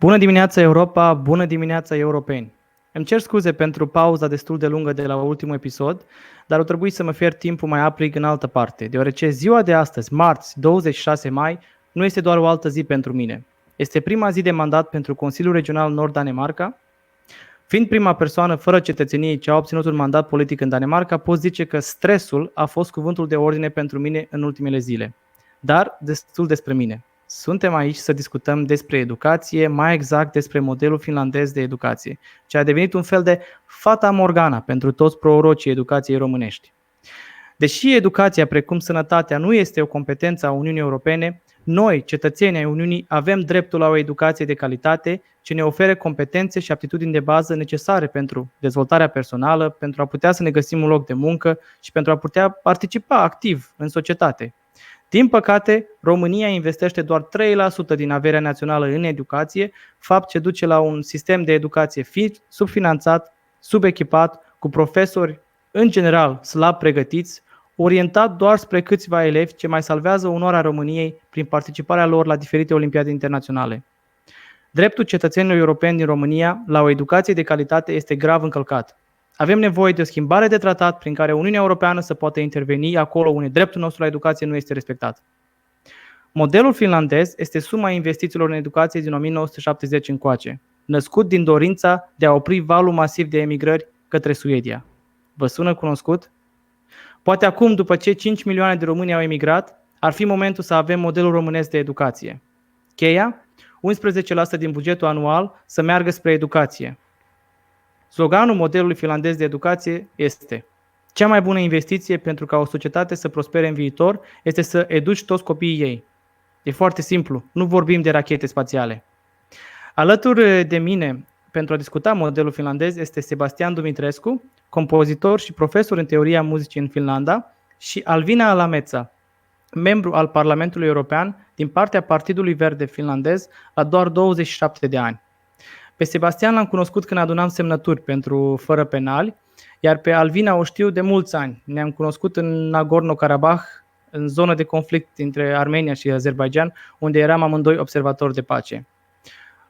Bună dimineața Europa, bună dimineața europeni! Îmi cer scuze pentru pauza destul de lungă de la ultimul episod, dar o trebuie să mă fier timpul mai aprig în altă parte, deoarece ziua de astăzi, marți, 26 mai, nu este doar o altă zi pentru mine. Este prima zi de mandat pentru Consiliul Regional Nord-Danemarca. Fiind prima persoană fără cetățenie ce a obținut un mandat politic în Danemarca, pot zice că stresul a fost cuvântul de ordine pentru mine în ultimele zile. Dar destul despre mine. Suntem aici să discutăm despre educație, mai exact despre modelul finlandez de educație, ce a devenit un fel de fata morgana pentru toți prorocii educației românești. Deși educația, precum sănătatea, nu este o competență a Uniunii Europene, noi, cetățenii ai Uniunii, avem dreptul la o educație de calitate ce ne oferă competențe și aptitudini de bază necesare pentru dezvoltarea personală, pentru a putea să ne găsim un loc de muncă și pentru a putea participa activ în societate. Din păcate, România investește doar 3% din averea națională în educație, fapt ce duce la un sistem de educație subfinanțat, subechipat, cu profesori, în general, slab pregătiți, orientat doar spre câțiva elevi ce mai salvează onoarea României prin participarea lor la diferite olimpiade internaționale. Dreptul cetățenilor europeni din România la o educație de calitate este grav încălcat. Avem nevoie de o schimbare de tratat prin care Uniunea Europeană să poată interveni acolo unde dreptul nostru la educație nu este respectat. Modelul finlandez este suma investițiilor în educație din 1970 încoace, născut din dorința de a opri valul masiv de emigrări către Suedia. Vă sună cunoscut? Poate acum, după ce 5 milioane de români au emigrat, ar fi momentul să avem modelul românesc de educație. Cheia? 11% din bugetul anual să meargă spre educație. Sloganul modelului finlandez de educație este: cea mai bună investiție pentru ca o societate să prospere în viitor este să educi toți copiii ei. E foarte simplu, nu vorbim de rachete spațiale. Alături de mine, pentru a discuta modelul finlandez, este Sebastian Dumitrescu, compozitor și profesor în teoria muzicii în Finlanda, și Alviina Alametsa, membru al Parlamentului European din partea Partidului Verde Finlandez la doar 27 de ani. Pe Sebastian l-am cunoscut când adunam semnături pentru fără penali, iar pe Alviina o știu de mulți ani. Ne-am cunoscut în Nagorno-Karabakh, în zonă de conflict între Armenia și Azerbaijan, unde eram amândoi observatori de pace.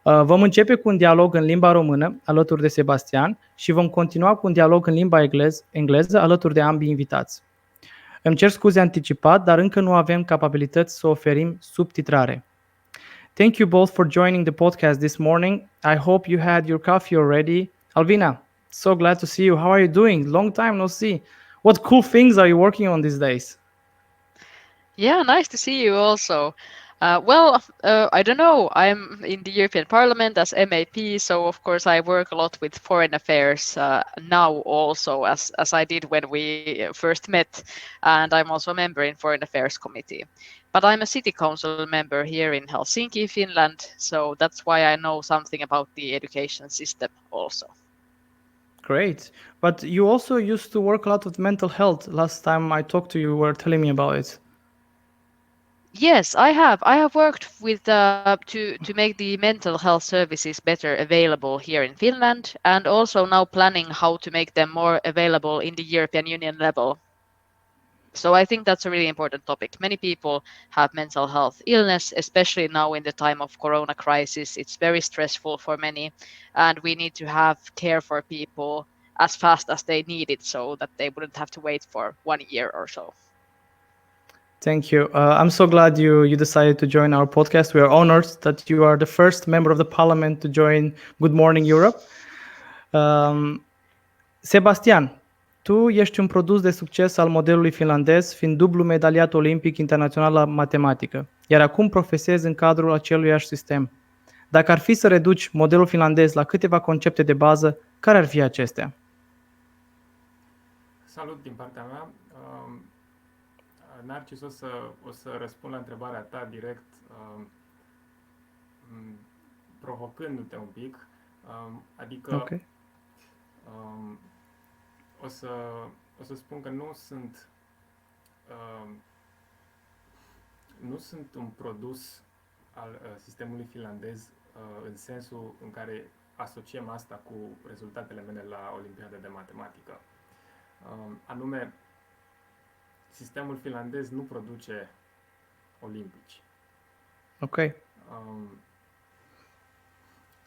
Vom începe cu un dialog în limba română alături de Sebastian și vom continua cu un dialog în limba engleză alături de ambii invitați. Îmi cer scuze anticipat, dar încă nu avem capabilități să oferim subtitrare. Thank you both for joining the podcast this morning. I hope you had your coffee already. Alviina, so glad to see you. How are you doing? Long time no see. What cool things are you working on these days? Yeah, nice to see you also. I don't know. I'm in the European Parliament as MAP, so of course I work a lot with foreign affairs now also, as I did when we first met, and I'm also a member in Foreign Affairs Committee. But I'm a city council member here in Helsinki, Finland, so that's why I know something about the education system also. Great. But you also used to work a lot with mental health. Last time I talked to you, you were telling me about it. Yes, I have. I have worked with to make the mental health services better available here in Finland, and also now planning how to make them more available in the European Union level. So I think that's a really important topic. Many people have mental health illness, especially now in the time of Corona crisis. It's very stressful for many, and we need to have care for people as fast as they need it, so that they wouldn't have to wait for 1 year or so. Thank you. I'm so glad you decided to join our podcast. We are honored that you are the first member of the parliament to join Good Morning Europe. Sebastian, tu ești un produs de succes al modelului finlandez, fiind dublu medaliat olimpic internațional la matematică, iar acum profesezi în cadrul aceluiași sistem. Dacă ar fi să reduci modelul finlandez la câteva concepte de bază, care ar fi acestea? Salut din partea mea. Narcis, o să răspund la întrebarea ta direct, provocându-te un pic, adică Okay. o să spun că nu sunt un produs al sistemului finlandez în sensul în care asociem asta cu rezultatele mele la Olimpiada de Matematică. Anume, sistemul finlandez nu produce olimpici. Ok.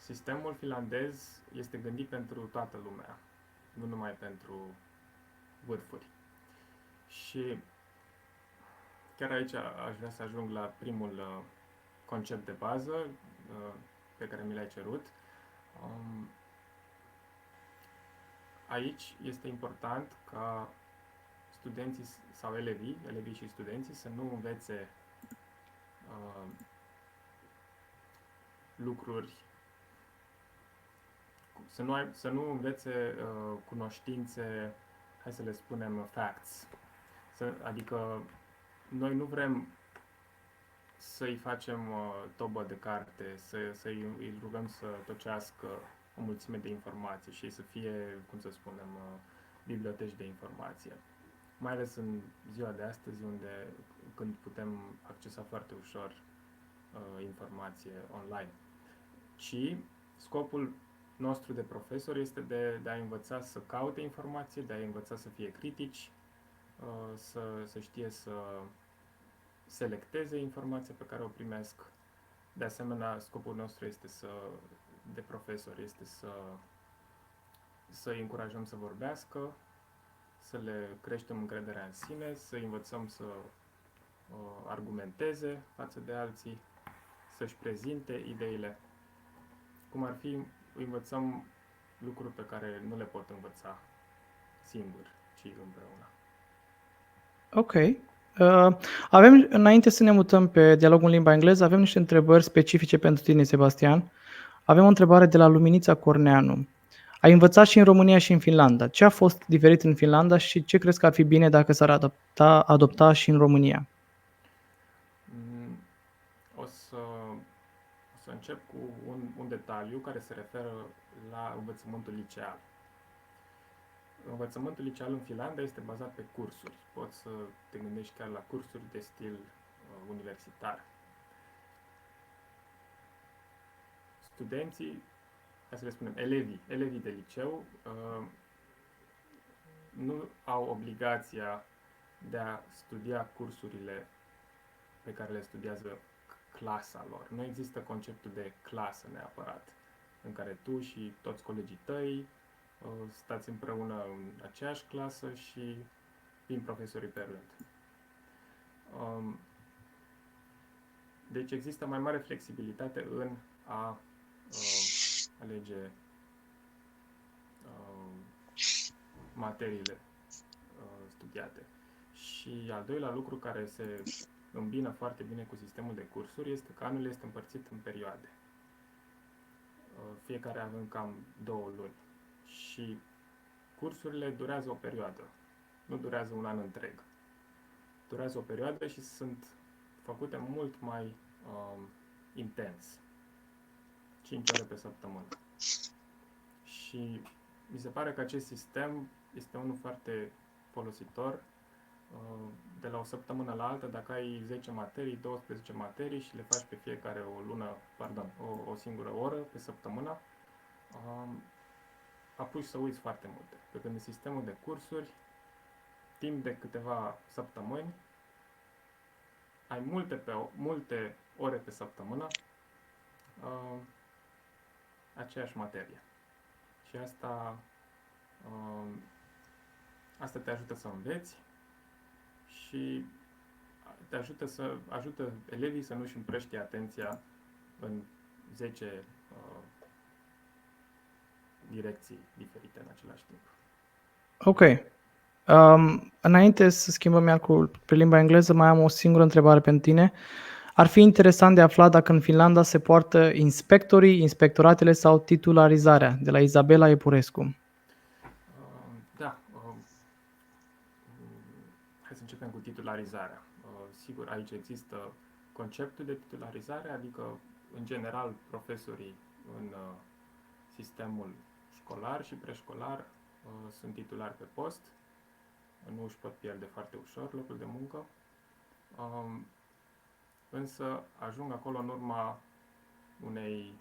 Sistemul finlandez este gândit pentru toată lumea, nu numai pentru vârfuri. Și chiar aici aș vrea să ajung la primul concept de bază pe care mi l-ai cerut. Aici este important ca studenții sau elevii și studenții să nu învețe lucruri, să nu învețe cunoștințe, hai să le spunem facts. Adică noi nu vrem să-i facem tobă de carte, îi rugăm să tocească o mulțime de informații și să fie, cum să spunem, biblioteci de informație. Mai ales în ziua de astăzi, când putem accesa foarte ușor informație online. Ci scopul nostru de profesor este de a învăța să caute informație, de a învăța să fie critici, să știe să selecteze informația pe care o primesc. De asemenea, scopul nostru de profesor este să îi încurajăm să vorbească, să le creștem încrederea în sine, să îi învățăm să argumenteze față de alții, să-și prezinte ideile. Cum ar fi, îi învățăm lucruri pe care nu le pot învăța singur, ci împreună. Ok. Avem, înainte să ne mutăm pe dialogul în limba engleză, avem niște întrebări specifice pentru tine, Sebastian. Avem o întrebare de la Luminița Corneanu. Ai învățat și în România și în Finlanda. Ce a fost diferit în Finlanda și ce crezi că ar fi bine dacă s-ar adopta și în România? O să încep cu un detaliu care se referă la învățământul liceal. Învățământul liceal în Finlanda este bazat pe cursuri. Poți să te gândești chiar la cursuri de stil universitar. Studenții, hai să le spunem, elevii de liceu nu au obligația de a studia cursurile pe care le studiază clasa lor. Nu există conceptul de clasă neapărat, în care tu și toți colegii tăi stați împreună în aceeași clasă și vin profesorii pe rând. Deci există mai mare flexibilitate în a alege materiile studiate. Și al doilea lucru care se îmbină foarte bine cu sistemul de cursuri este că anul este împărțit în perioade. Fiecare avem cam 2 luni. Și cursurile durează o perioadă. Nu durează un an întreg. Durează o perioadă și sunt făcute mult mai intens. 5 ore pe săptămână. Și mi se pare că acest sistem este unul foarte folositor. De la o săptămână la alta, dacă ai 10 materii, 12 materii și le faci pe fiecare o singură oră pe săptămână, apuci să uiți foarte multe. Pe când în sistemul de cursuri, timp de câteva săptămâni, ai multe ore pe săptămână aceeași materie. Și asta te ajută să înveți și ajută elevii să nu-și împrăștie atenția în 10 direcții diferite în același timp. Ok. Înainte să schimbăm pe limba engleză, mai am o singură întrebare pentru tine. Ar fi interesant de aflat dacă în Finlanda se poartă inspectorii, inspectoratele sau titularizarea, de la Izabela Epurescu. Da. Hai să începem cu titularizarea. Sigur, aici există conceptul de titularizare, adică, în general, profesorii în sistemul școlar și preșcolar sunt titulari pe post, nu își pot pierde foarte ușor locul de muncă, însă ajung acolo în urma unei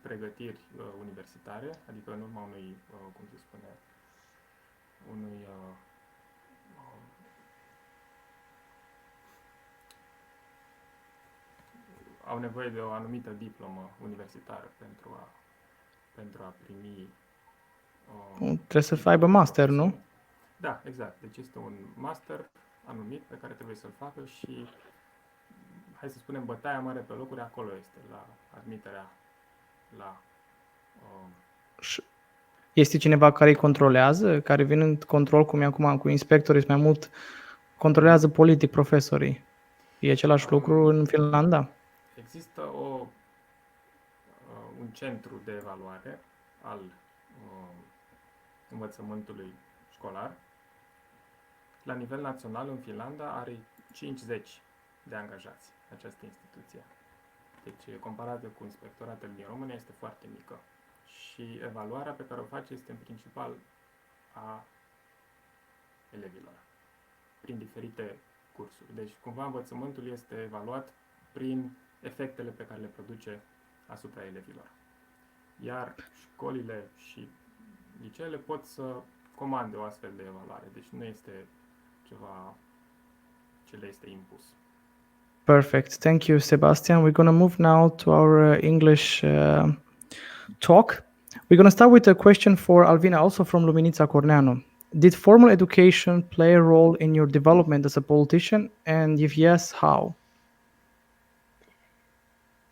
pregătiri universitare, adică în urma unui, cum se spune, au nevoie de o anumită diplomă universitară pentru a primi... Trebuie să aibă master, nu? Da, exact. Deci este un master anumit pe care trebuie să-l facă și, hai să spunem, bătaia mare pe locuri acolo este, la admiterea la... Este cineva care îi controlează, care vine în control, cum e acum cu inspectorii, mai mult controlează politic profesorii? E același lucru în Finlanda? Există un centru de evaluare al învățământului școlar. La nivel național, în Finlanda, are 50 de angajați această instituție. Deci, comparată cu inspectoratele din România, este foarte mică. Și evaluarea pe care o face este în principal a elevilor, prin diferite cursuri. Deci, cumva, învățământul este evaluat prin efectele pe care le produce asupra elevilor. Iar școlile și liceele pot să comande o astfel de evaluare. Deci nu este ceva ce le este impus. Perfect. Thank you, Sebastian. We're going to move now to our English talk. We're going to start with a question for Alviina, also from Luminița Corneanu. Did formal education play a role in your development as a politician? And if yes, how?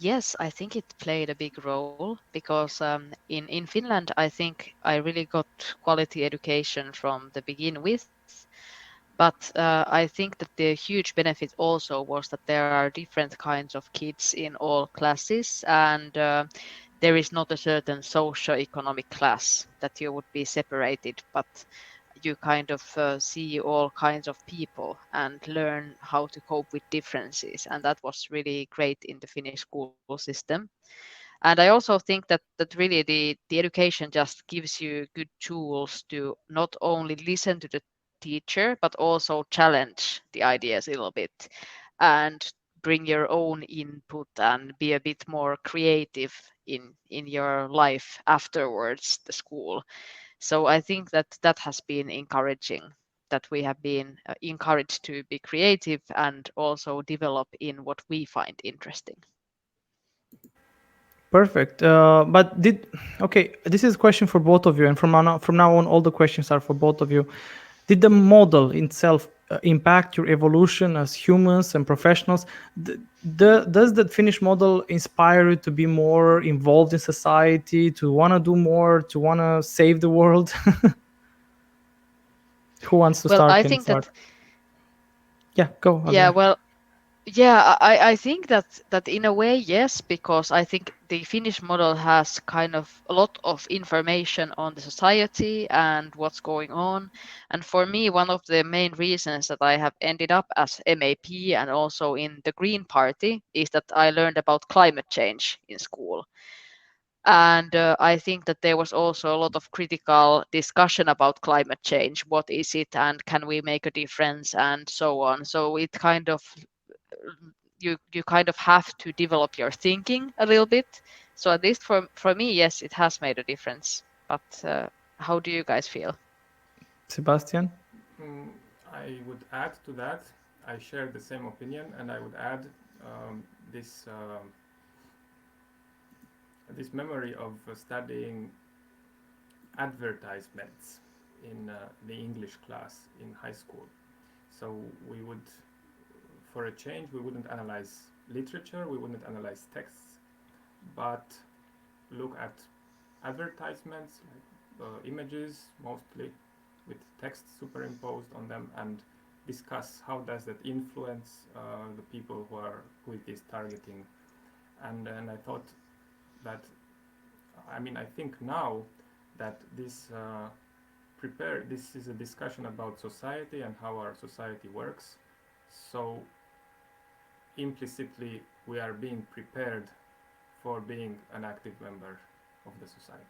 Yes, I think it played a big role because in Finland, I think I really got quality education from the begin with. But I think that the huge benefit also was that there are different kinds of kids in all classes, and there is not a certain socio-economic class that you would be separated, but you kind of see all kinds of people and learn how to cope with differences. And that was really great in the Finnish school system. And I also think that really the education just gives you good tools to not only listen to the teacher, but also challenge the ideas a little bit and bring your own input and be a bit more creative in your life afterwards the school. So I think that has been encouraging, that we have been encouraged to be creative and also develop in what we find interesting. Perfect. This is a question for both of you, and from now on, all the questions are for both of you. Did the model itself impact your evolution as humans and professionals? Does the Finnish model inspire you to be more involved in society, to want to do more, to want to save the world? Who wants to start? I think that. Yeah, go. Yeah, well, yeah, I think that in a way, yes, because I think the Finnish model has kind of a lot of information on the society and what's going on. And for me, one of the main reasons that I have ended up as MAP and also in the Green Party is that I learned about climate change in school. And I think that there was also a lot of critical discussion about climate change. What is it, and can we make a difference, and so on. So it kind of you kind of have to develop your thinking a little bit. So at least for me, yes, it has made a difference. But how do you guys feel? Sebastian? I would add to that. I share the same opinion, and I would add this memory of studying advertisements in the English class in high school. So we would, for a change, we wouldn't analyze literature, we wouldn't analyze texts, but look at advertisements, images mostly, with text superimposed on them, and discuss how does that influence the people who it is targeting. And I thought that, I think now that this is a discussion about society and how our society works. So implicitly we are being prepared for being an active member of the society.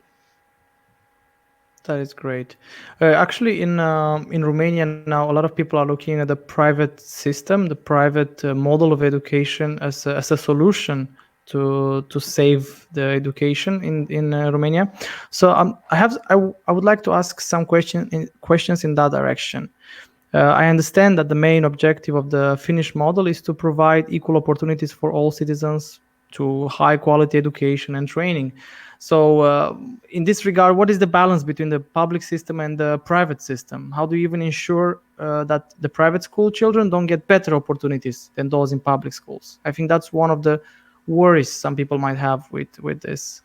That is great. Actually, in Romania now, a lot of people are looking at the private system, the private model of education as a solution to save the education in Romania. So I would like to ask some questions in that direction. I understand that the main objective of the Finnish model is to provide equal opportunities for all citizens to high quality education and training. So in this regard, what is the balance between the public system and the private system? How do you even ensure that the private school children don't get better opportunities than those in public schools? I think that's one of the worries some people might have with this.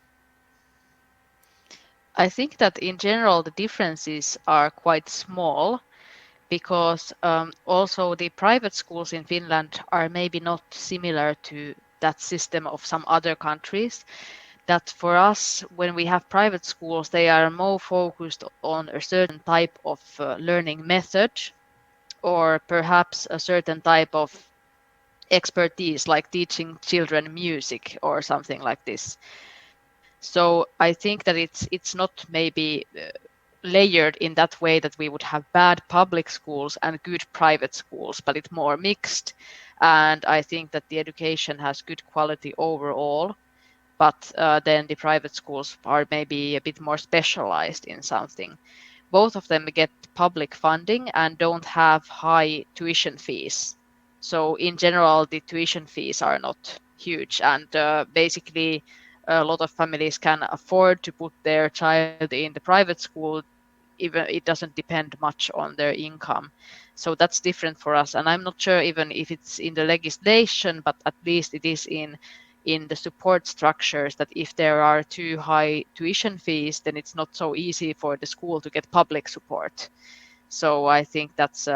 I think that in general the differences are quite small, because also the private schools in Finland are maybe not similar to that system of some other countries. That for us, when we have private schools, they are more focused on a certain type of learning method, or perhaps a certain type of expertise, like teaching children music or something like this. So I think that it's not maybe layered in that way that we would have bad public schools and good private schools, but it's more mixed. And I think that the education has good quality overall, but then the private schools are maybe a bit more specialized in something. Both of them get public funding and don't have high tuition fees. So in general, the tuition fees are not huge, and basically a lot of families can afford to put their child in the private school. Even it doesn't depend much on their income. So that's different for us. And I'm not sure even if it's in the legislation, but at least it is in the support structures, that if there are too high tuition fees, then it's not so easy for the school to get public support. So I think that's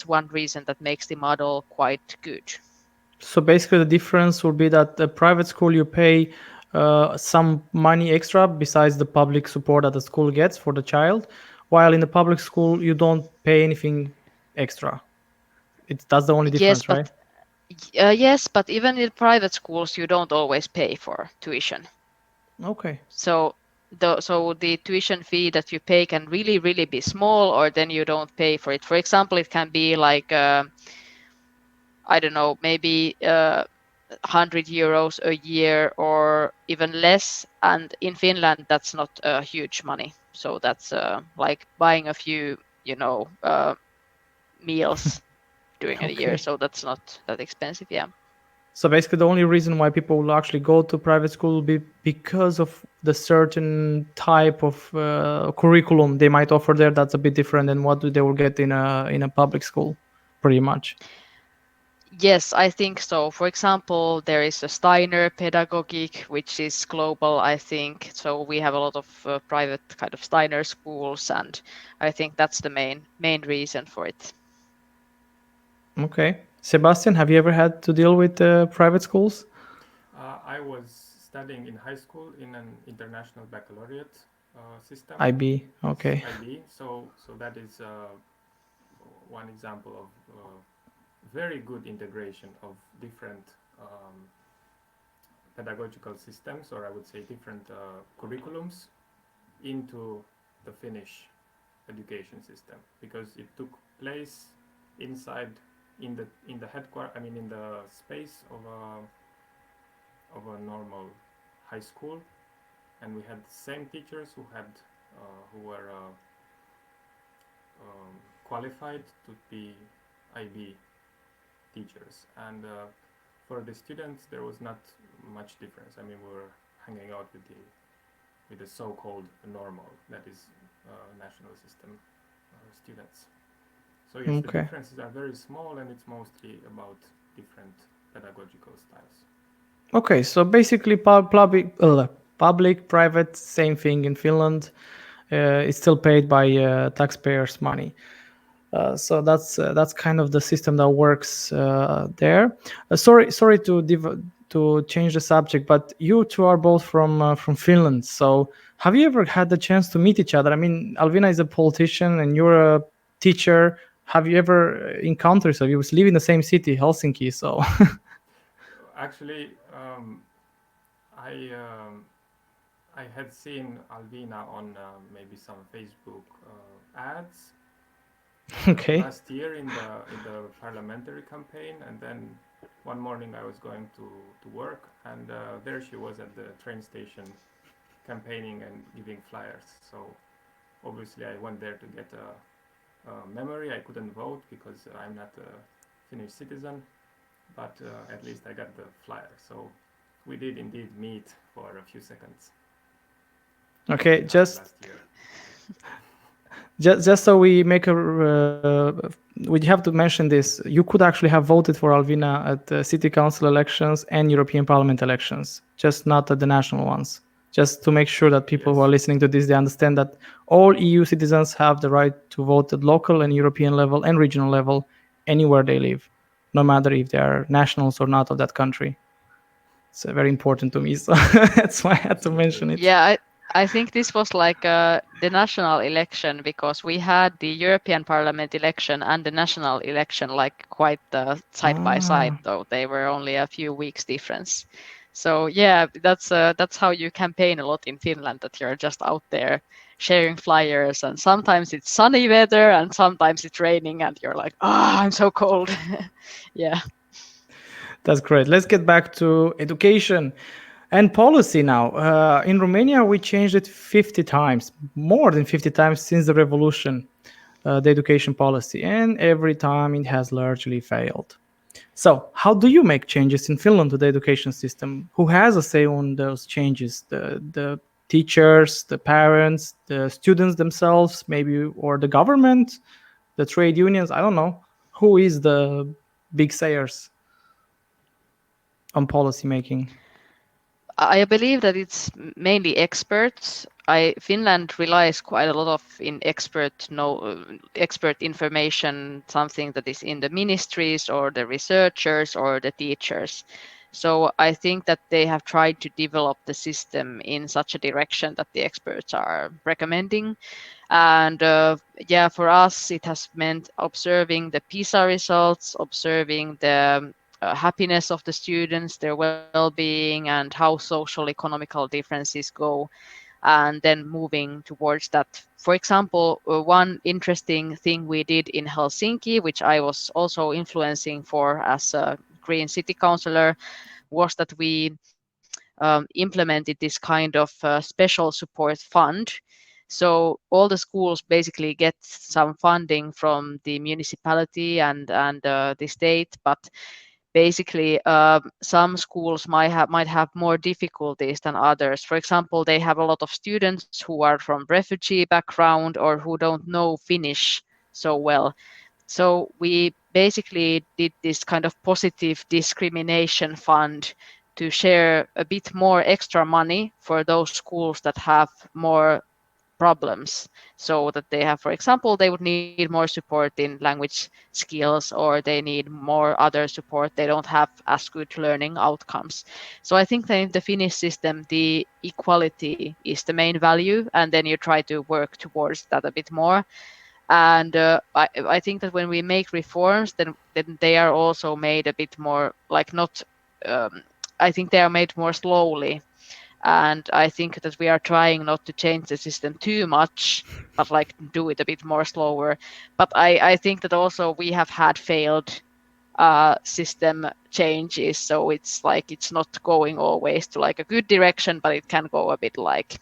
one reason that makes the model quite good. So basically, the difference would be that the private school you pay some money extra besides the public support that the school gets for the child, while in the public school you don't pay anything extra. That's the only Yes, difference, but right? yes, but even in private schools, you don't always pay for tuition. Okay. So the tuition fee that you pay can really, really be small, or then you don't pay for it. For example, it can be like, I don't know, maybe 100 euros a year or even less. And in Finland, that's not huge money. So that's like buying a few, meals during a year. Okay. So that's not that expensive. Yeah. So basically, the only reason why people will actually go to private school will be because of the certain type of curriculum they might offer there. That's a bit different than what they will get in a public school, pretty much. Yes, I think so. For example, there is a Steiner pedagogic, which is global, I think. So we have a lot of private kind of Steiner schools, and I think that's the main reason for it. Okay. Sebastian, have you ever had to deal with private schools? I was studying in high school in an international baccalaureate system. IB. Okay. IB. So that is one example of very good integration of different pedagogical systems, or I would say different curriculums, into the Finnish education system, because it took place inside in the headquarters. I mean, in the space of a normal high school, and we had the same teachers who were qualified to be IB teachers, and for the students there was not much difference. I mean, we were hanging out with the so-called normal, that is national system students. So yes, the Okay. differences are very small, and it's mostly about different pedagogical styles. Okay. So basically, public, private, same thing in Finland. It's still paid by taxpayers' money. So that's kind of the system that works there. Sorry to change the subject, but you two are both from Finland. So have you ever had the chance to meet each other? I mean, Alviina is a politician and you're a teacher. Have you ever encountered? So you live in the same city, Helsinki. So Actually, I had seen Alviina on maybe some Facebook ads okay. last year in the parliamentary campaign, and then one morning I was going to work, and there she was at the train station campaigning and giving flyers. So obviously I went there to get a memory. I couldn't vote because I'm not a Finnish citizen, but at least I got the flyer. So we did indeed meet for a few seconds. Okay, Last year. just so we make we have to mention this. You could actually have voted for Alviina at the city council elections and European Parliament elections, just not at the national ones. Just to make sure that people who are listening to this, they understand that all EU citizens have the right to vote at local and European level and regional level anywhere they live, no matter if they are nationals or not of that country. It's very important to me, so that's why I had to mention it. Yeah, I think this was like the national election, because we had the European Parliament election and the national election like quite side by side, though they were only a few weeks difference. So yeah, that's how you campaign a lot in Finland, that you're just out there sharing flyers, and sometimes it's sunny weather and sometimes it's raining and you're like, I'm so cold. Yeah. That's great. Let's get back to education and policy now. In Romania, we changed it 50 times, more than 50 times since the revolution, the education policy, and every time it has largely failed. So, how do you make changes in Finland to the education system? Who has a say on those changes? The teachers, the parents, the students themselves, maybe, or the government, the trade unions? I don't know. Who is the big sayers on policy making? I believe that it's mainly experts. Finland relies quite a lot of expert information, something that is in the ministries or the researchers or the teachers. So I think that they have tried to develop the system in such a direction that the experts are recommending. And yeah, for us, it has meant observing the PISA results, observing the happiness of the students, their well-being, and how social economical differences go, and then moving towards that. For example, one interesting thing we did in Helsinki, which I was also influencing for as a Green City Councillor, was that we implemented this kind of special support fund. So all the schools basically get some funding from the municipality and the state, but basically some schools might have more difficulties than others. For example, they have a lot of students who are from refugee background or who don't know Finnish so well. So we basically did this kind of positive discrimination fund to share a bit more extra money for those schools that have more problems, so that they have, for example, they would need more support in language skills, or they need more other support, they don't have as good learning outcomes. So I think that in the Finnish system, the equality is the main value, and then you try to work towards that a bit more. And I think that when we make reforms, then they are also made a bit more like not I think they are made more slowly. And I think that we are trying not to change the system too much, but like do it a bit more slower. But I think that also we have had failed system changes, so it's like it's not going always to like a good direction, but it can go a bit like,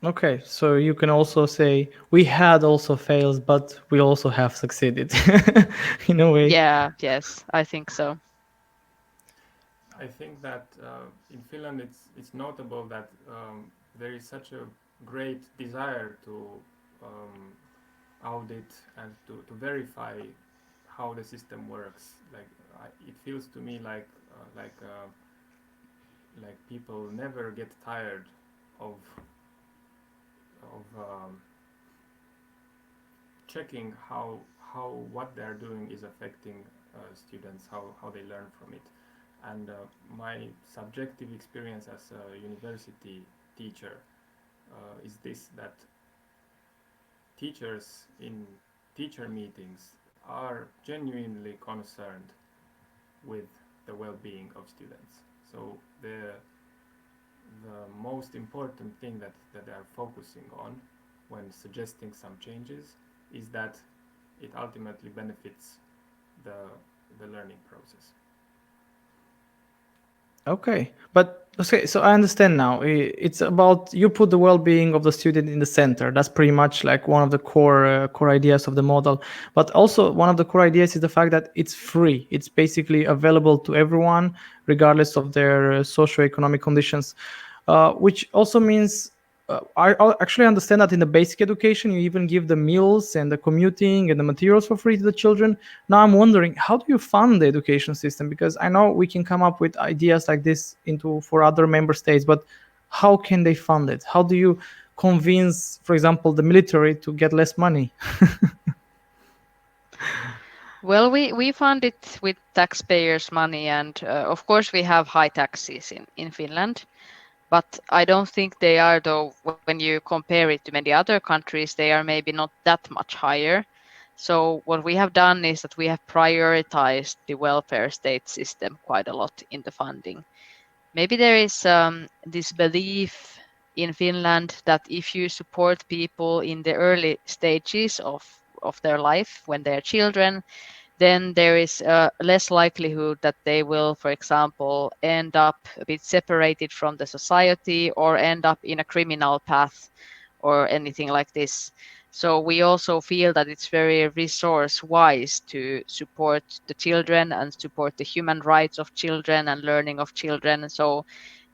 Okay, so you can also say we had also fails, but we also have succeeded in a way. Yeah, yes, I think so. I think that in Finland it's notable that there is such a great desire to audit and to verify how the system works. Like it feels to me like people never get tired of checking how what they are doing is affecting students, how they learn from it. And my subjective experience as a university teacher is this, that teachers in teacher meetings are genuinely concerned with the well-being of students. So the most important thing that they are focusing on when suggesting some changes is that it ultimately benefits the learning process. Okay, but Okay, so I understand now. It's about you put the well-being of the student in the center. That's pretty much like one of the core ideas of the model. But also one of the core ideas is the fact that it's free. It's basically available to everyone, regardless of their socioeconomic conditions. Which also means I actually understand that in the basic education you even give the meals and the commuting and the materials for free to the children. Now I'm wondering, how do you fund the education system? Because I know we can come up with ideas like this into for other member states, but how can they fund it? How do you convince, for example, the military to get less money? Well, we fund it with taxpayers' money, and of course we have high taxes in Finland. But I don't think they are, though, when you compare it to many other countries, they are maybe not that much higher. So what we have done is that we have prioritized the welfare state system quite a lot in the funding. Maybe there is this belief in Finland that if you support people in the early stages of their life when they're children, then there is less likelihood that they will, for example, end up a bit separated from the society or end up in a criminal path or anything like this. So we also feel that it's very resource wise to support the children and support the human rights of children and learning of children so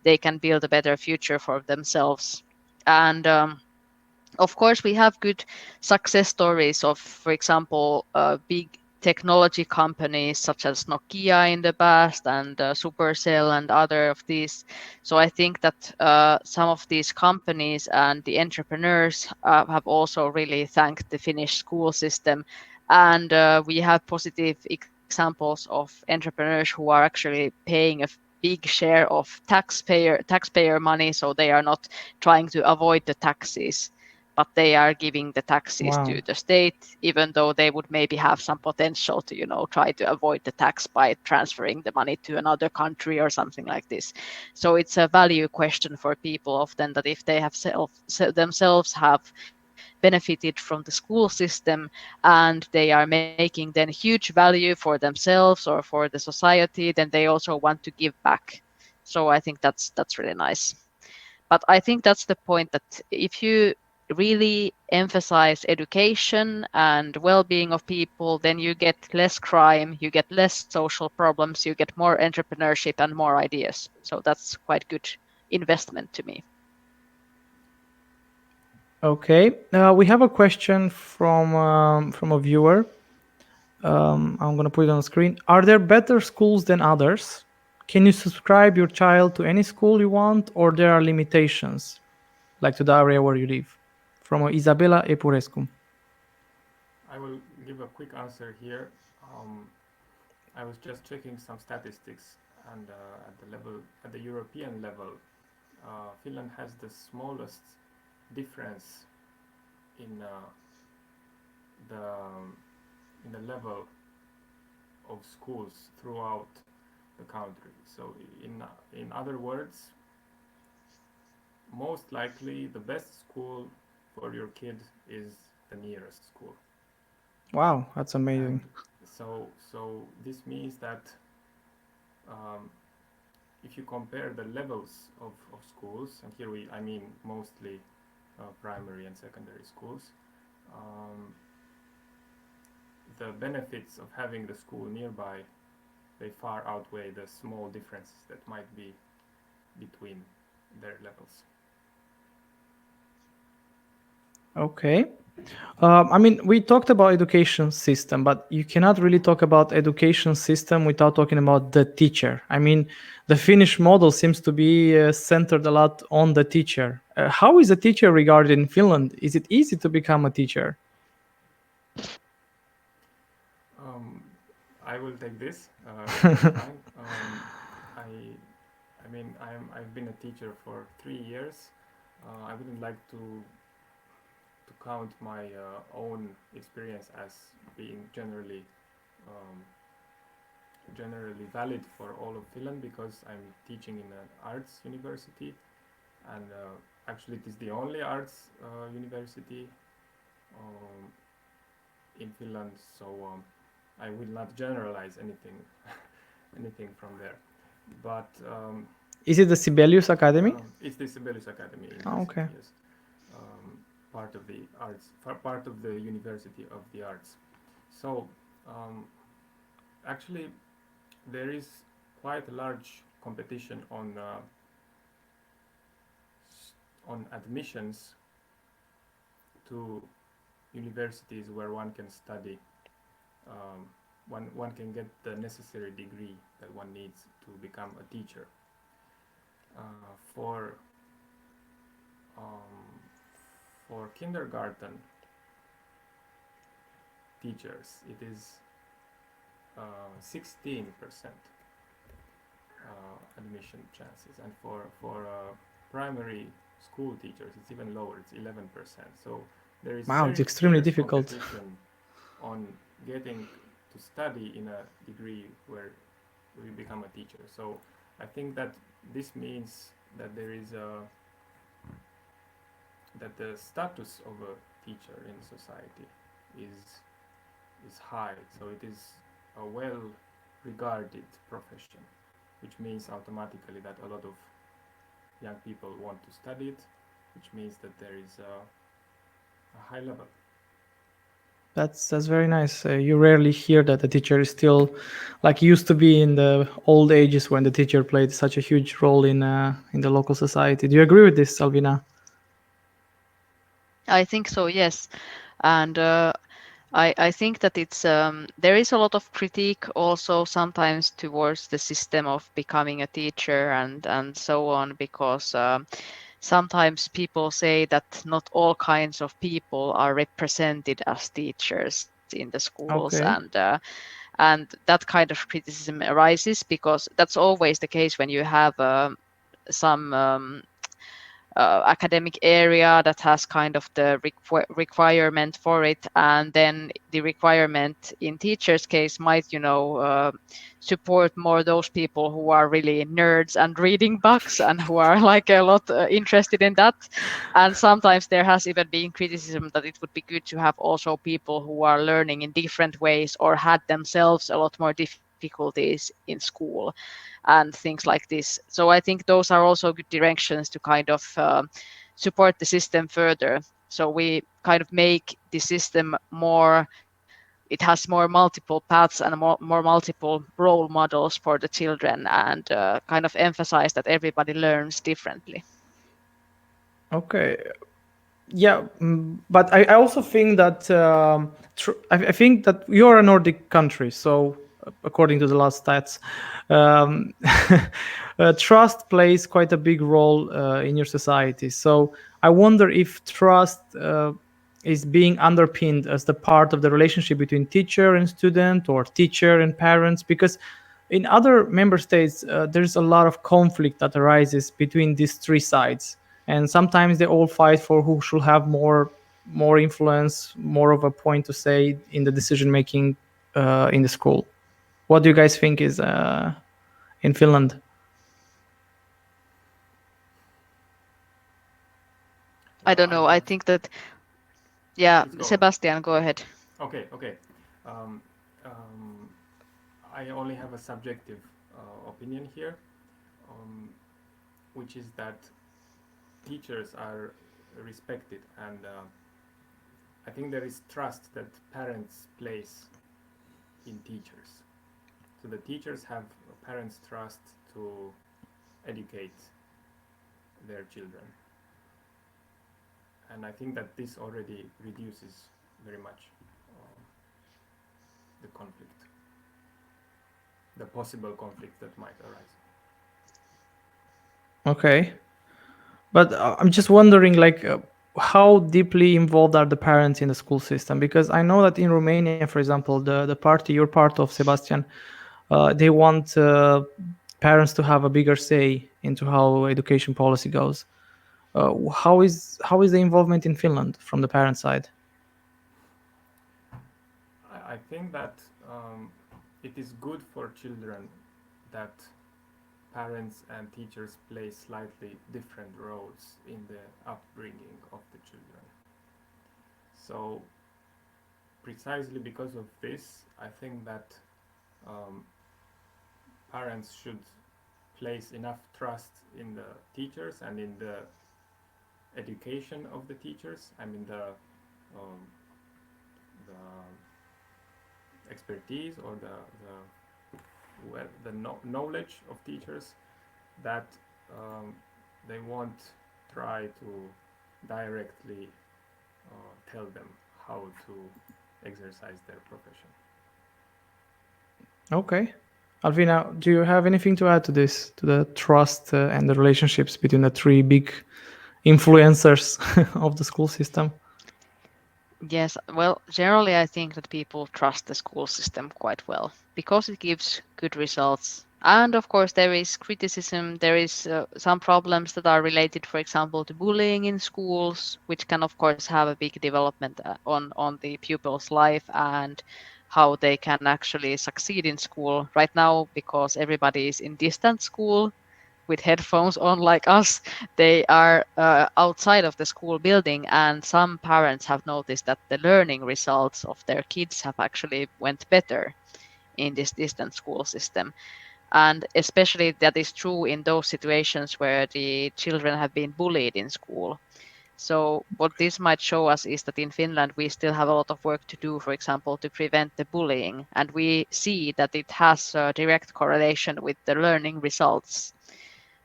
they can build a better future for themselves. And of course, we have good success stories of, for example, big technology companies such as Nokia in the past and Supercell and other of these. So I think that some of these companies and the entrepreneurs have also really thanked the Finnish school system. And we have positive examples of entrepreneurs who are actually paying a big share of taxpayer money, so they are not trying to avoid the taxes, but they are giving the taxes Wow. to the state, even though they would maybe have some potential to, try to avoid the tax by transferring the money to another country or something like this. So it's a value question for people often, that if they have themselves have benefited from the school system and they are making then huge value for themselves or for the society, then they also want to give back. So I think that's really nice. But I think that's the point, that if you really emphasize education and well-being of people, then you get less crime, you get less social problems, you get more entrepreneurship and more ideas. So that's quite good investment to me. Okay, we have a question from a viewer. I'm gonna put it on the screen. Are there better schools than others? Can you subscribe your child to any school you want, or there are limitations, like to the area where you live? From Isabela Epurescu. I will give a quick answer here. I was just checking some statistics, and at the European level, Finland has the smallest difference in the in the level of schools throughout the country. So, in other words, most likely the best school for your kid is the nearest school. Wow, that's amazing. And so this means that um, if you compare the levels of schools, and here I mean mostly primary and secondary schools, um, the benefits of having the school nearby, they far outweigh the small differences that might be between their levels. Okay. I mean, we talked about education system, but you cannot really talk about education system without talking about the teacher. I mean, the Finnish model seems to be centered a lot on the teacher. How is a teacher regarded in Finland? Is it easy to become a teacher? I will take this. Fine. I mean, I've been a teacher for 3 years. I wouldn't like to count my own experience as being um, generally valid for all of Finland, because I'm teaching in an arts university, and actually it is the only arts university in Finland. So I will not generalize anything anything from there. But Is it the Sibelius Academy? It's the Sibelius Academy. Okay. Yes. Part of the arts, part of the University of the Arts. So, actually, there is quite a large competition on admissions to universities where one can study. One can get the necessary degree that one needs to become a teacher. For kindergarten teachers, it is 16% admission chances, and for primary school teachers, it's even lower. It's 11%. So there is Wow, it's extremely fierce difficult. competition on getting to study in a degree where you become a teacher. So I think that this means that there is that the status of a teacher in society is high. So it is a well regarded profession, which means automatically that a lot of young people want to study it, which means that there is a high level. That's very nice. You rarely hear that the teacher is still like used to be in the old ages when the teacher played such a huge role in the local society. Do you agree with this, Alviina? I think so, yes. And I think that it's there is a lot of critique also sometimes towards the system of becoming a teacher and so on, because sometimes people say that not all kinds of people are represented as teachers in the schools, Okay. and that kind of criticism arises because that's always the case when you have some academic area that has kind of the requirement for it, and then the requirement in teachers case might support more those people who are really nerds and reading books and who are like a lot interested in that. And sometimes there has even been criticism that it would be good to have also people who are learning in different ways or had themselves a lot more difficulties in school and things like this. So I think those are also good directions to kind of support the system further. So we kind of make the system more, it has more multiple paths and more multiple role models for the children, and kind of emphasize that everybody learns differently. Okay. Yeah, but I also think that I think that you're a Nordic country, so according to the last stats, um, trust plays quite a big role in your society. So I wonder if trust is being underpinned as the part of the relationship between teacher and student or teacher and parents, because in other member states there's a lot of conflict that arises between these three sides, and sometimes they all fight for who should have more influence, more of a point to say in the decision making in the school. What do you guys think is in Finland? I don't know. I think that, yeah, Please go on. Sebastian, go ahead. Okay. I only have a subjective opinion here, which is that teachers are respected, and I think there is trust that parents place in teachers. So the teachers have parents' trust to educate their children. And I think that this already reduces very much the conflict, the possible conflict that might arise. Okay, but I'm just wondering, like, how deeply involved are the parents in the school system? Because I know that in Romania, for example, the party you're part of, Sebastian, they want parents to have a bigger say into how education policy goes. How is the involvement in Finland from the parent side? I think that it is good for children that parents and teachers play slightly different roles in the upbringing of the children. So precisely because of this, I think that parents should place enough trust in the teachers and in the education of the teachers. I mean the expertise or the knowledge of teachers, that they won't try to directly tell them how to exercise their profession. Okay. Alviina, do you have anything to add to this, to the trust and the relationships between the three big influencers of the school system? Yes, well, generally I think that people trust the school system quite well because it gives good results. And of course, there is criticism. There is some problems that are related, for example, to bullying in schools, which can, of course, have a big development on the pupil's life and how they can actually succeed in school. Right now, because everybody is in distance school with headphones on like us, they are outside of the school building, and some parents have noticed that the learning results of their kids have actually went better in this distance school system. And especially that is true in those situations where the children have been bullied in school. So what this might show us is that in Finland we still have a lot of work to do, for example, to prevent the bullying. And we see that it has a direct correlation with the learning results.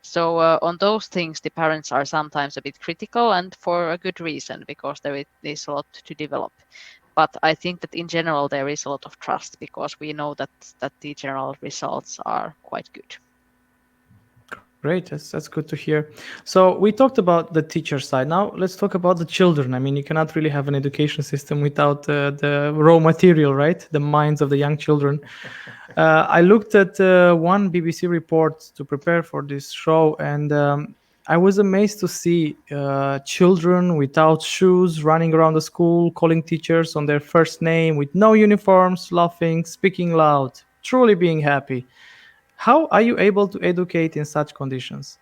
So on those things, the parents are sometimes a bit critical, and for a good reason, because there is a lot to develop. But I think that in general, there is a lot of trust because we know that the general results are quite good. Great, that's good to hear. So we talked about the teacher side. Now let's talk about the children. I mean, you cannot really have an education system without the raw material, right? The minds of the young children. I looked at one BBC report to prepare for this show, and I was amazed to see children without shoes running around the school, calling teachers on their first name, with no uniforms, laughing, speaking loud, truly being happy. How are you able to educate in such conditions?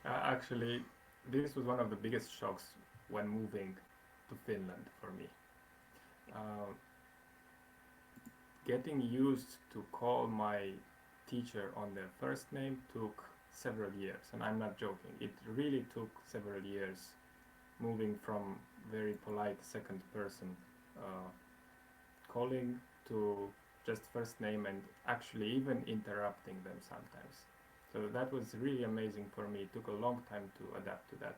Actually, this was one of the biggest shocks when moving to Finland for me. Getting used to call my teacher on their first name took several years, and I'm not joking. It really took several years moving from very polite second person calling to just first name and actually even interrupting them sometimes. So that was really amazing for me. It took a long time to adapt to that.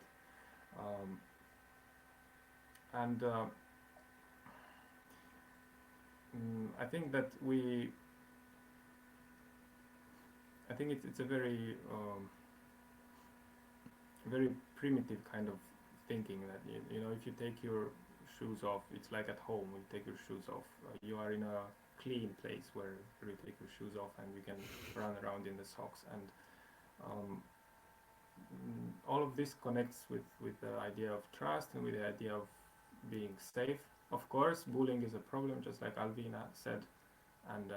I think that I think it's a very very primitive kind of thinking that you know, if you take your shoes off, it's like at home. You take your shoes off. You are in a clean place where you take your shoes off and you can run around in the socks. And all of this connects with the idea of trust and with the idea of being safe. Of course, bullying is a problem, just like Alviina said, and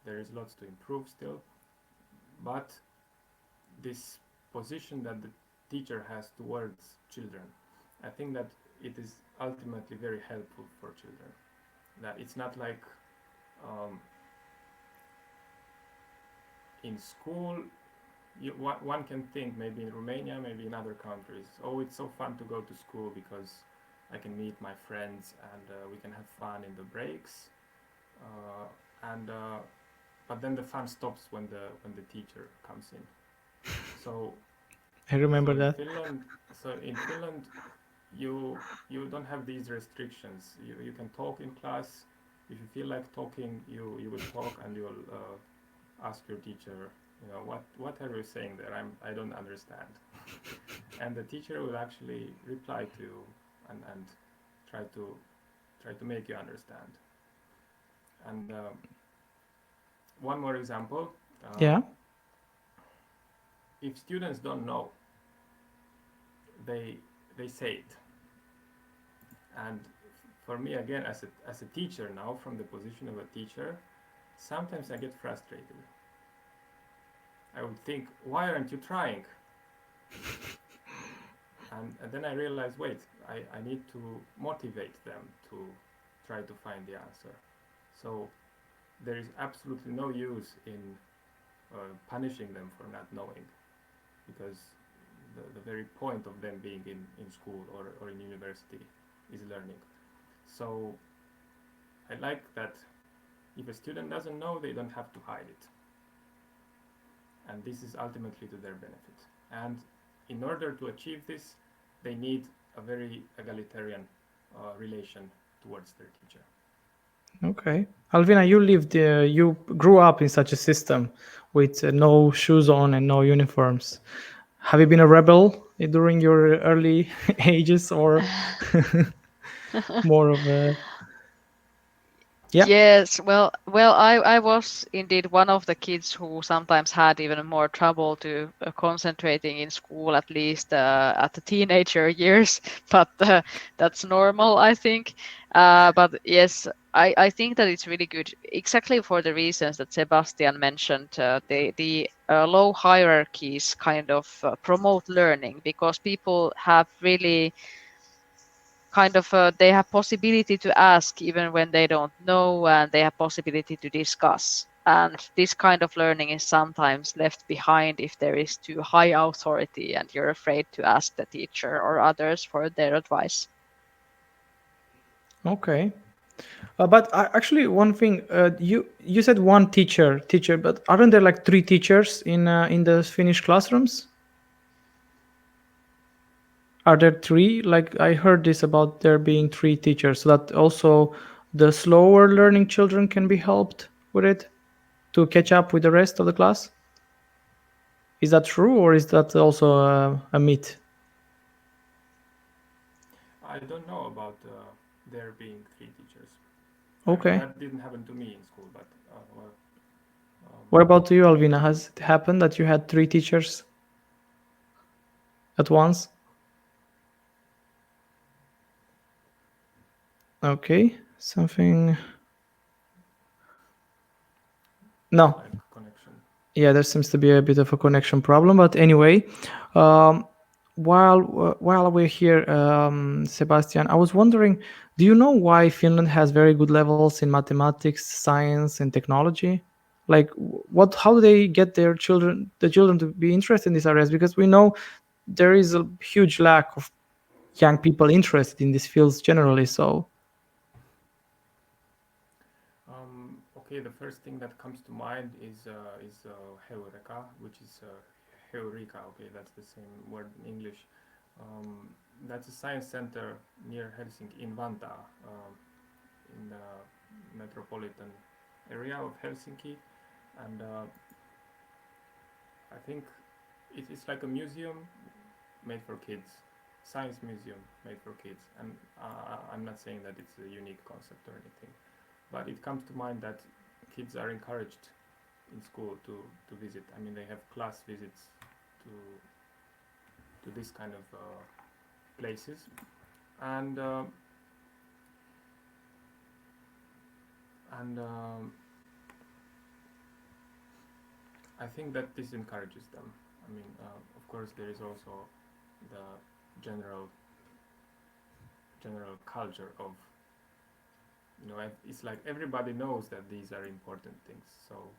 there is lots to improve still. But this position that the teacher has towards children, I think that it is ultimately very helpful for children. That it's not like in school, one can think, maybe in Romania, maybe in other countries, oh, it's so fun to go to school because I can meet my friends and we can have fun in the breaks. But then the fun stops when the teacher comes in. So I remember that. In Finland, you don't have these restrictions. You can talk in class. If you feel like talking, you will talk and you will ask your teacher, you know, what are you saying there? I don't understand. And the teacher will actually reply to you and try to make you understand. And one more example. Yeah. If students don't know, they say it. And for me, again, as a teacher now, from the position of a teacher, sometimes I get frustrated. I would think, why aren't you trying? And then I realize, wait, I need to motivate them to try to find the answer. So there is absolutely no use in punishing them for not knowing, because the very point of them being in school or in university is learning. So I like that if a student doesn't know, they don't have to hide it. And this is ultimately to their benefit. And in order to achieve this, they need a very egalitarian relation towards their teacher. Okay. Alviina, you grew up in such a system with no shoes on and no uniforms. Have you been a rebel during your early ages, or more of a... Yeah. Yes, well, I was indeed one of the kids who sometimes had even more trouble to concentrating in school, at least at the teenager years. But that's normal, I think. But yes, I think that it's really good, exactly for the reasons that Sebastian mentioned. The low hierarchies kind of promote learning, because people have really kind of they have possibility to ask even when they don't know, and they have possibility to discuss. And this kind of learning is sometimes left behind if there is too high authority and you're afraid to ask the teacher or others for their advice. Okay. But actually, one thing, you said one teacher, but aren't there like 3 teachers in the Finnish classrooms? Are there 3? Like, I heard this about there being 3 teachers, so that also the slower learning children can be helped with it to catch up with the rest of the class. Is that true, or is that also a myth? I don't know about there being 3 teachers. Okay. That didn't happen to me in school, but well. What about you, Alviina? Has it happened that you had 3 teachers at once? Okay, something. No. Like connection. Yeah, there seems to be a bit of a connection problem. But anyway, while we're here, Sebastian, I was wondering, do you know why Finland has very good levels in mathematics, science, and technology? Like, how do they get the children to be interested in these areas? Because we know there is a huge lack of young people interested in these fields generally. So, Okay, the first thing that comes to mind is Heureka, which is Heureka. Okay, that's the same word in English. That's a science center near Helsinki, in Vantaa, in the metropolitan area of Helsinki, and I think it's like a museum made for kids, science museum made for kids. And I'm not saying that it's a unique concept or anything, but it comes to mind that kids are encouraged in school to visit. I mean, they have class visits to this kind of places, and I think that this encourages them. I mean, of course, there is also the general culture of, it's like everybody knows that these are important things, so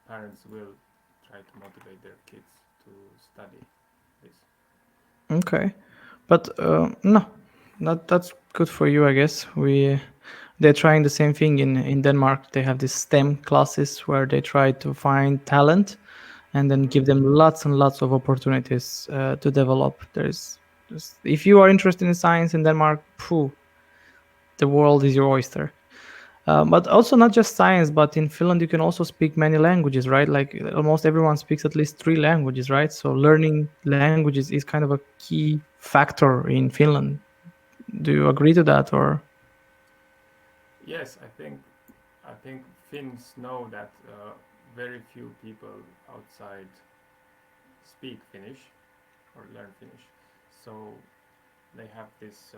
parents will try to motivate their kids to study this. okay. But no, that's good for you, I guess. They're trying the same thing in Denmark. They have these STEM classes where they try to find talent and then give them lots and lots of opportunities to develop. If you are interested in science in Denmark, the world is your oyster. But also not just science, but in Finland you can also speak many languages, right? Like almost everyone speaks at least 3 languages, right? So learning languages is kind of a key factor in Finland. Do you agree to that, or? Yes, I think Finns know that very few people outside speak Finnish or learn Finnish, so they have this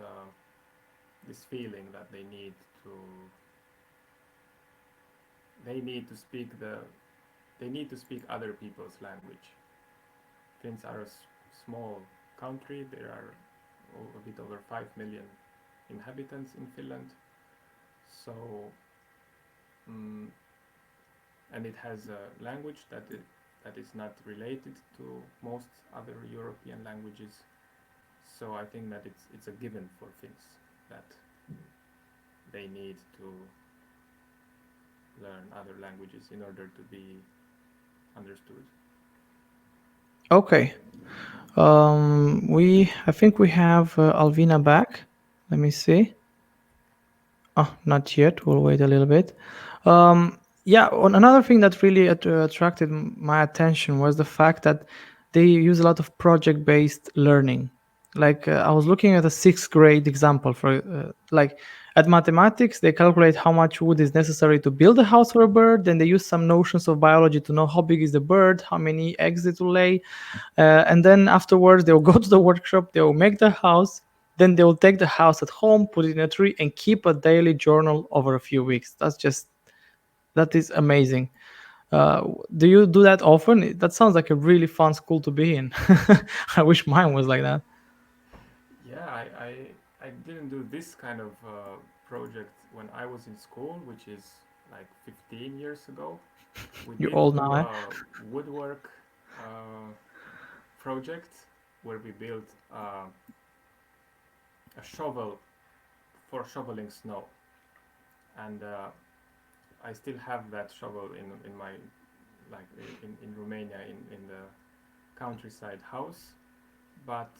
feeling that they need to speak other people's language. Finns are a small country. There are a bit over 5 million inhabitants in Finland. So and it has a language that is not related to most other European languages. So I think that it's a given for Finns that they need to learn other languages in order to be understood. Okay. I think we have Alviina back. Let me see. Oh, not yet. We'll wait a little bit. Another thing that really attracted my attention was the fact that they use a lot of project-based learning. Like I was looking at a sixth grade example for like at mathematics, they calculate how much wood is necessary to build a house for a bird. Then they use some notions of biology to know how big is the bird, how many eggs it will lay. And then afterwards, they'll go to the workshop, they'll make the house. Then they will take the house at home, put it in a tree, and keep a daily journal over a few weeks. That is amazing. Do you do that often? That sounds like a really fun school to be in. I wish mine was like that. Yeah, I didn't do this kind of project when I was in school, which is like 15 years ago. We You're did old do now, eh? a woodwork project where we built a shovel for shoveling snow, and I still have that shovel in my in Romania in the countryside house, but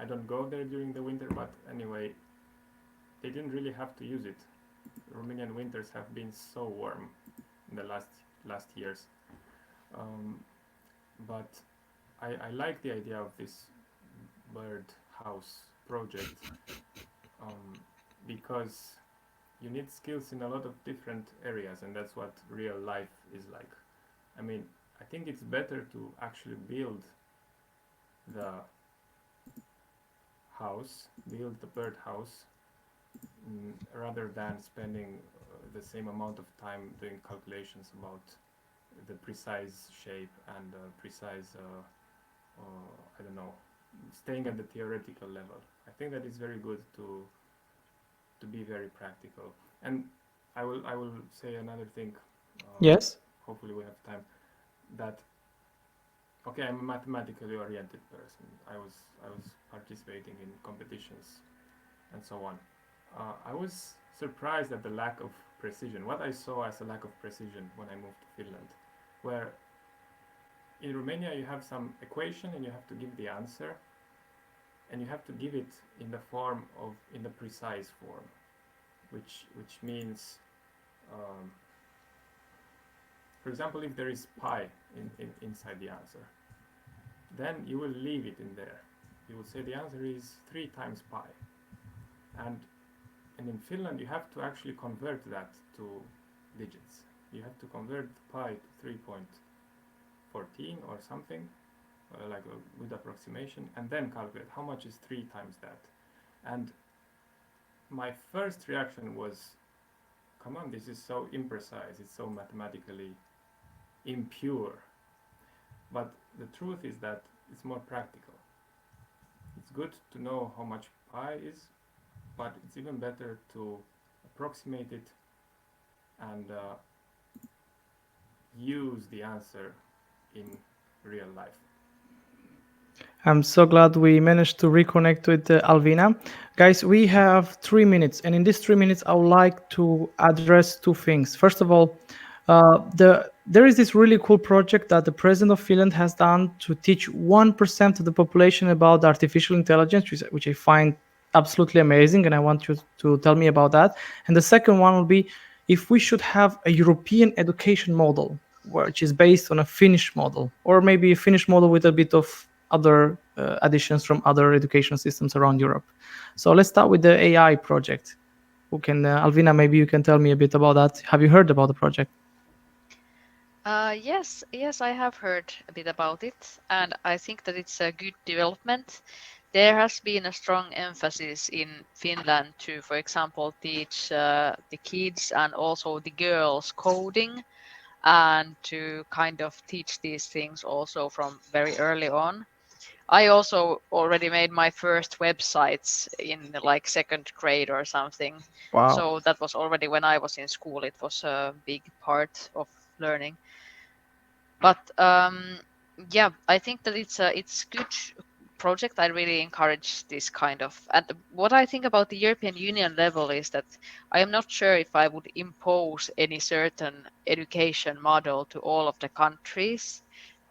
I don't go there during the winter. But anyway, they didn't really have to use it. Romanian winters have been so warm in the last years, but I like the idea of this bird house project because you need skills in a lot of different areas, and that's what real life is like. I mean, I think it's better to actually build the bird house, rather than spending the same amount of time doing calculations about the precise shape and precise, I don't know, staying at the theoretical level. I think that it's very good to be very practical. And I will say another thing. Yes. Hopefully we have time. That okay, I'm a mathematically oriented person. I was participating in competitions and so on. I was surprised at the lack of precision. What I saw as a lack of precision when I moved to Finland, where in Romania you have some equation and you have to give the answer, and you have to give it in the precise form, which means, for example, if there is pi inside the answer, then you will leave it in there. You will say the answer is 3 times pi, and in Finland you have to actually convert that to digits. You have to convert pi to 3.14 or something, like a good approximation, and then calculate how much is 3 times that. And my first reaction was, come on, this is so imprecise, it's so mathematically impure. But the truth is that it's more practical. It's good to know how much pi is, but it's even better to approximate it and use the answer in real life. I'm so glad we managed to reconnect with Alviina. Guys, we have 3 minutes, and in these 3 minutes, I would like to address 2 things. First of all, there is this really cool project that the president of Finland has done to teach 1% of the population about artificial intelligence, which I find absolutely amazing, and I want you to tell me about that. And the second one will be if we should have a European education model, which is based on a Finnish model, or maybe a Finnish model with a bit of other additions from other education systems around Europe. So let's start with the AI project. Alviina, maybe you can tell me a bit about that. Have you heard about the project? Yes, I have heard a bit about it, and I think that it's a good development. There has been a strong emphasis in Finland to, for example, teach the kids and also the girls coding, and to kind of teach these things also from very early on. I also already made my first websites in like 2nd grade or something. Wow. So that was already when I was in school. It was a big part of learning. But yeah, I think that it's good project. I really encourage this kind of, and what I think about the European Union level is that I am not sure if I would impose any certain education model to all of the countries.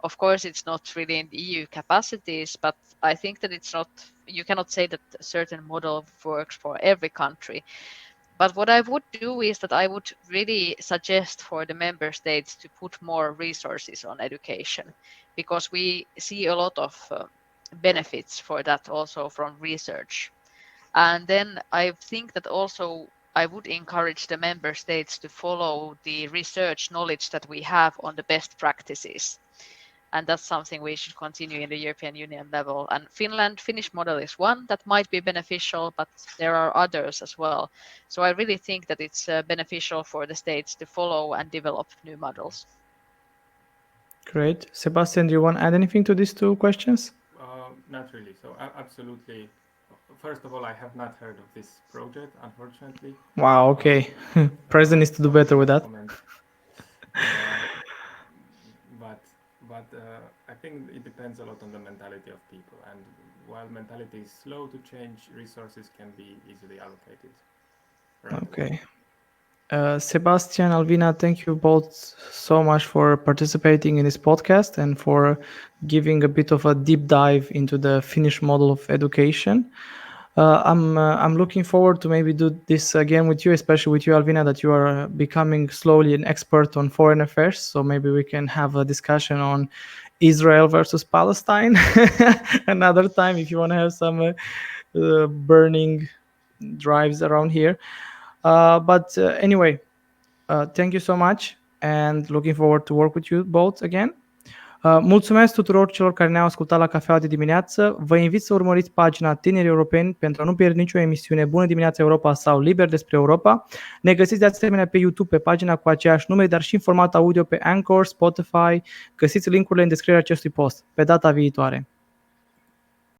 Of course, it's not really in EU capacities, but I think that you cannot say that a certain model works for every country. But what I would do is that I would really suggest for the member states to put more resources on education, because we see a lot of benefits for that also from research. And then I think that also I would encourage the member states to follow the research knowledge that we have on the best practices. And that's something we should continue in the European Union level. And Finnish model is one that might be beneficial, but there are others as well. So I really think that it's beneficial for the states to follow and develop new models. Great. Sebastian, do you want to add anything to these two questions? Not really. So absolutely. First of all, I have not heard of this project, unfortunately. Wow, okay. President needs to do better with that. But I think it depends a lot on the mentality of people. And while mentality is slow to change, resources can be easily allocated. Right. Okay. Sebastian, Alviina, thank you both so much for participating in this podcast and for giving a bit of a deep dive into the Finnish model of education. I'm looking forward to maybe do this again with you, especially with you, Alviina, that you are becoming slowly an expert on foreign affairs. So maybe we can have a discussion on Israel versus Palestine another time if you want to have some burning drives around here. But anyway, thank you so much and looking forward to work with you both again. Mulțumesc tuturor celor care ne-au ascultat la Cafeaua de dimineață. Vă invit să urmăriți pagina Tineri Europeni pentru a nu pierde nicio emisiune Bună Dimineața Europa sau Liber despre Europa. Ne găsiți de asemenea pe YouTube pe pagina cu aceeași nume, dar și în format audio pe Anchor, Spotify. Găsiți link-urile în descrierea acestui post. Pe data viitoare!